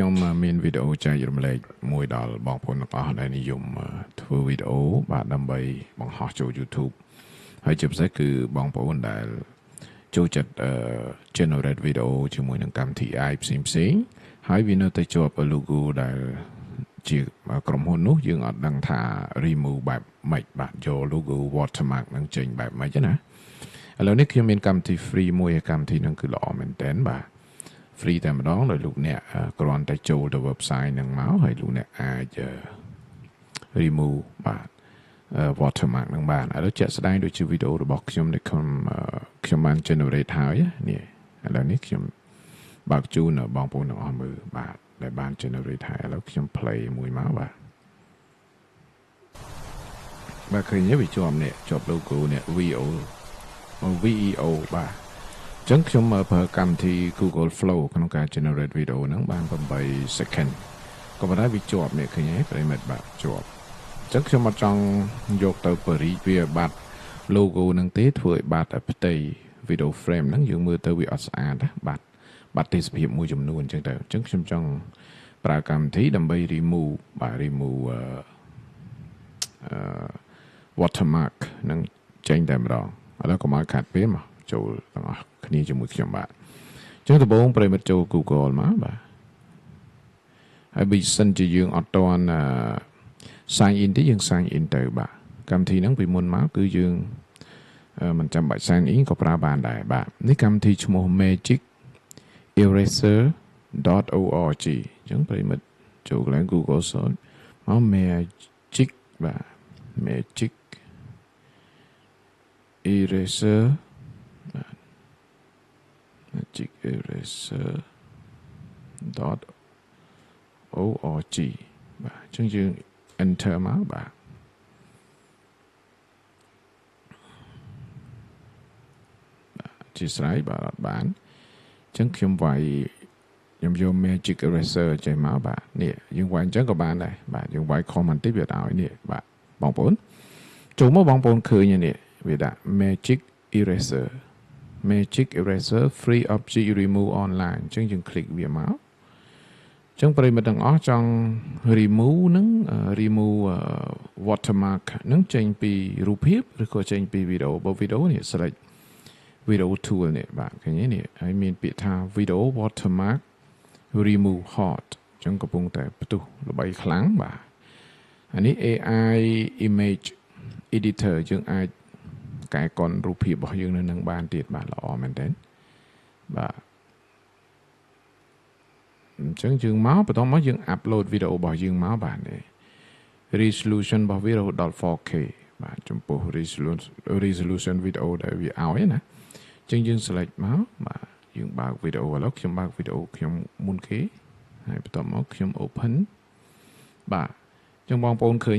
ខ្ញុំមានវីដេអូចែករំលែកមួយដល់បងប្អូនទាំងអស់ដែលនិយមធ្វើវីដេអូបាទដើម្បីបង្ហោះចូល YouTube ហើយជាពិសេសគឺបងប្អូនដែលចូលចិត្ត generate video ជាមួយនឹងកម្មវិធី AI ផ្សេងៗហើយវានៅតែជាប់ logo ដែលជាក្រុមហ៊ុននោះយើងអត់ដឹងថា remove បែបម៉េចបាទយក logo watermark នឹងចេញបែបម៉េចណាឥឡូវនេះខ្ញុំមានកម្មវិធី free មួយកម្មវិធីហ្នឹងគឺល្អមែនតើបាទ free តែម្ដងដោយលោកអ្នកគ្រាន់តែចូលទៅ website ហ្នឹងមកហើយលោកអ្នកអាច remove បាទ watermark ហ្នឹងបានឥឡូវជាក់ស្ដែងដូចជាវីដេអូរបស់ខ្ញុំដែលខ្ញុំបាន generate ហើយនេះឥឡូវនេះខ្ញុំបើកជូនបងប្អូនទាំងអស់មើលបាទដែលបាន generate ហើយឥឡូវខ្ញុំ play មួយមកបាទឃើញទេវាជាប់នេះជាប់ logo នេះ VEO បាទចឹងខ្ញុំប្រើកម្មវិធី Google Flow ក្នុងការ generate video ហ្នឹងបាន8 second ក៏ប៉ុន្តែវាជាប់នេះឃើញទេប្រិមិត្តបាទជាប់ចឹងខ្ញុំអត់ចង់យកទៅបរិយវាបាត់ logo ហ្នឹងទេធ្វើឲ្យបាត់ផ្ទៃ video frame ហ្នឹងយើងមើលទៅវាអត់ស្អាតណាបាត់ទេសភាពមួយចំនួនចឹងទៅចឹងខ្ញុំចង់ប្រើកម្មវិធីដើម្បី remove បាទ remove watermark នឹងចេញតែម្ដងឥឡូវកុំឲ្យខាត់ពេលមកចូលទាំងអស់គ្នាជាមួយខ្ញុំបាទអញ្ចឹងដំបូងប្រិមិត្តចូល Google មកបាទហើយបើសិនជាយើងអត់ទាន់ sign in ទេយើង sign in ទៅបាទកម្មវិធីហ្នឹងពីមុនមកគឺយើងមិនចាំបាច់ sign in ក៏ប្រើបានដែរបាទនេះកម្មវិធីឈ្មោះ magiceraser.org អញ្ចឹងប្រិមិត្តចូលកន្លែង Google search មក magic បាទ magic eraser magic eraser.org បាទអញ្ចឹងយើង enter មកបាទជាស្រ័យបាទអត់បានអញ្ចឹងខ្ញុំវាយខ្ញុំយក magic eraser ចេញមកបាទនេះយើងវាយអញ្ចឹងក៏បានដែរបាទយើងវាយ comment តិចវាឲ្យនេះបាទបងប្អូនចូលមកបងប្អូនឃើញនេះវាដាក់ magic eraser free object remove online អញ្ចឹងយើង click វាមកអញ្ចឹងប្រិយមិត្តទាំងអស់ចង់ remove ហ្នឹង remove watermark ហ្នឹងចេញពីរូបភាពឬក៏ចេញពីវីដេអូបើវីដេអូនេះ select video tool នេះបាទឃើញទេនេះហើយមានពាក្យថា video watermark remove hot អញ្ចឹងកំពុងតែផ្ទុះល្បីខ្លាំងបាទអានេះ AI image editor យើងអាចកែកុនរូបភាពរបស់យើងនៅនឹងបានទៀតបាទល្អមែនទែនបាទអញ្ចឹងយើងមកបន្តមកយើង upload វីដេអូរបស់យើងមកបាទនេះ resolution របស់វារហូតដល់ 4K បាទចំពោះ resolution វីដេអូដែលវាឲ្យណាអញ្ចឹងយើង select មកបាទយើងបើកវីដេអូឥឡូវខ្ញុំបើកវីដេអូខ្ញុំមុនគេហើយបន្តមកខ្ញុំ open បាទអញ្ចឹងបងប្អូនឃើញ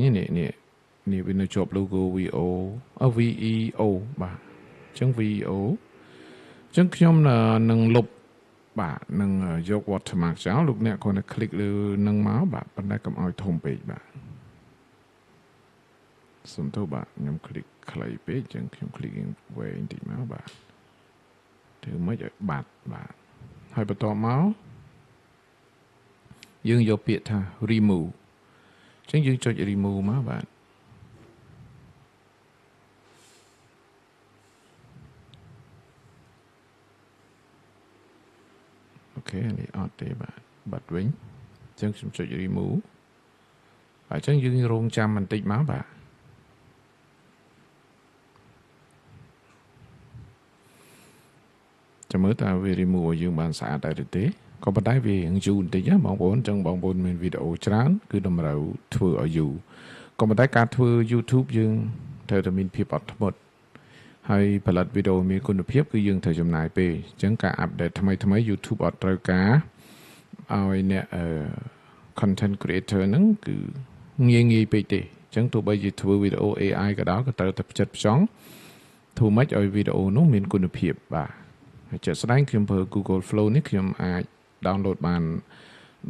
នេះវានៅជាប់ logo VEO បាទអញ្ចឹង VEO អញ្ចឹងខ្ញុំនឹងលុបបាទនឹងយក watermark ចោលលោកអ្នកគ្រាន់តែ click លើនឹងមកបាទប៉ុន្តែកុំឲ្យធំពេកបាទសុំទោសបាទខ្ញុំ click ខ្លីពេកអញ្ចឹងខ្ញុំ click វែងតិចមកបាទធ្វើមិនឲ្យបាត់បាទហើយបន្តមកយើងយកពាក្យថា remove អញ្ចឹងយើងចុច remove មកបាទអូខេនេះអត់ទេបាទបាត់វិញអញ្ចឹងខ្ញុំចុច remove ហើយអញ្ចឹងយើងរងចាំបន្តិចមកបាទចាំមើលតើវា remove ឲ្យយើងបានស្អាតដែរឬទេក៏ប៉ុន្តែវាយូរបន្តិចណាបងប្អូនអញ្ចឹងបងប្អូនមានវីដេអូច្រើនគឺតម្រូវធ្វើឲ្យយូរក៏ប៉ុន្តែការធ្វើ YouTube យើងត្រូវតែមានភាពអត់ធ្មត់ហើយផលិតវីដេអូមានគុណភាពគឺយើងត្រូវចំណាយពេលអញ្ចឹងការអាប់ដេតថ្មី YouTube អត់ត្រូវការឲ្យអ្នកcontent creator ហ្នឹងគឺងាយពេកទេអញ្ចឹងទោះបីជាធ្វើវីដេអូ AI ក៏ដោយក៏ត្រូវតែផ្ចិតផ្ចង់ធ្វើម៉េចឲ្យវីដេអូនោះមានគុណភាពបាទហើយជាក់ស្ដែងខ្ញុំប្រើ Google Flow នេះខ្ញុំអាច download បាន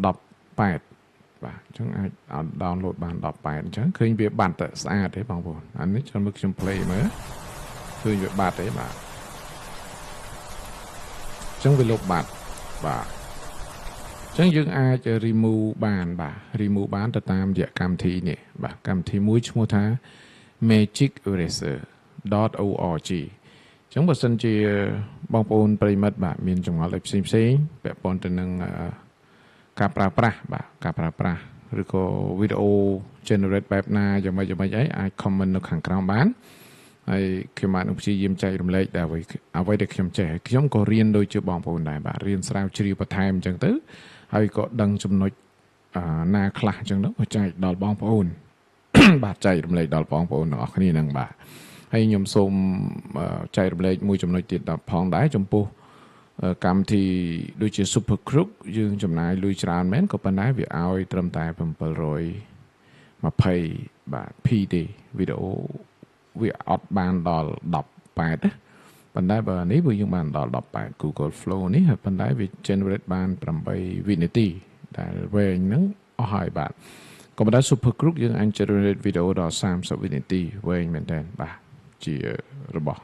18បាទអញ្ចឹងអាច download បាន18អញ្ចឹងឃើញវាបាត់តែស្អាតទេបងប្អូនអានេះចាំមើលខ្ញុំ play មើលឃើញវាបាត់ទេបាទអញ្ចឹងវាលុបបាត់បាទ ចឹងយើងអាច remove បានបាទ remove បានទៅតាមរយៈកម្មវិធីនេះបាទកម្មវិធីមួយឈ្មោះថា magiceracer.org ចឹងបើសិនជាបងប្អូនប្រិមិត្តបាទមានចម្ងល់អីផ្សេងពាក់ព័ន្ធទៅនឹងការប្រើប្រាស់បាទការប្រើប្រាស់ឬក៏វីដេអូ generate បែបណាយ៉ាងម៉េចអីអាច comment នៅខាងក្រោមបានហើយខ្ញុំបានព្យាយាមចែករំលែកដល់អ្វីដែលខ្ញុំចេះខ្ញុំក៏រៀនដូចជាបងប្អូនដែរបាទរៀនស្រាវជ្រាវបន្ថែមអញ្ចឹងទៅហើយក៏ដឹងចំណុចណាខ្លះអញ្ចឹងទៅចែកដល់បងប្អូន បាទចែករំលែកដល់បងប្អូនទាំងអស់គ្នាហ្នឹងបាទហើយខ្ញុំសូមចែករំលែកមួយចំណុចទៀតដល់ផងដែរចំពោះកម្មវិធីដូចជា Super Crook យើងចំណាយលុយច្រើនមែនក៏ប៉ុន្តែវាឲ្យត្រឹមតែ720បាទ P ទេវីដេអូវាអត់បានដល់18ណាប៉ុន្តែបើនេះវាយើងបានដល់18 Google Flow នេះហើយប៉ុន្តែវា generate បាន8វិនាទីដែលវែងហ្នឹងអស់ហើយបាទក៏ប៉ុន្តែ Super Crook យើងអាច generate វីដេអូដល់30វិនាទីវែងមែនតើបាទជារបស់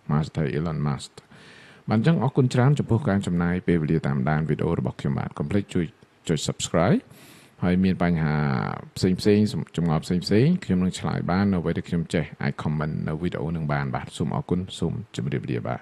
Master Elon Musk បានចឹងអរគុណច្រើនចំពោះការចំណាយពេលវេលាតាមដានវីដេអូរបស់ខ្ញុំបាទកុំភ្លេចជួយចុច Subscribe ហើយមានបញ្ហាផ្សេងចម្ងល់ផ្សេងខ្ញុំនឹងឆ្លើយបាននៅអ្វីដែលខ្ញុំចេះអាច comment នៅវីដេអូនឹងបានបាទសូមអរគុណសូមជម្រាបលាបាទ